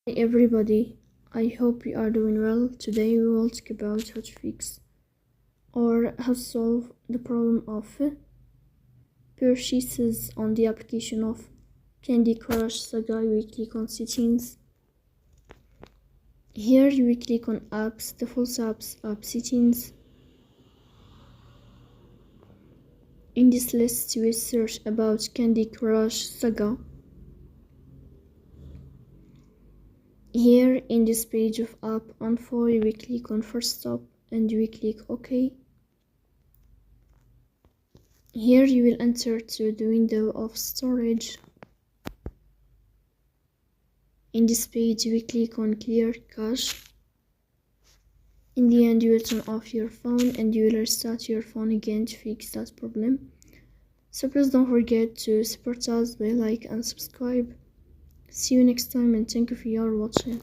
Hey everybody, I hope you are doing well. Today we will talk about how to fix or how to solve the problem of purchases on the application of Candy Crush Saga. We click on settings. Here you will click on apps, default apps, app settings. In this list you will search about Candy Crush Saga. Here in this page of app info you will click on first stop and you will click OK. Here you will enter to the window of storage. In this page you will click on clear cache. In the end you will turn off your phone and you will restart your phone again to fix that problem. So please don't forget to support us by like and subscribe. See you next time and thank you for your watching.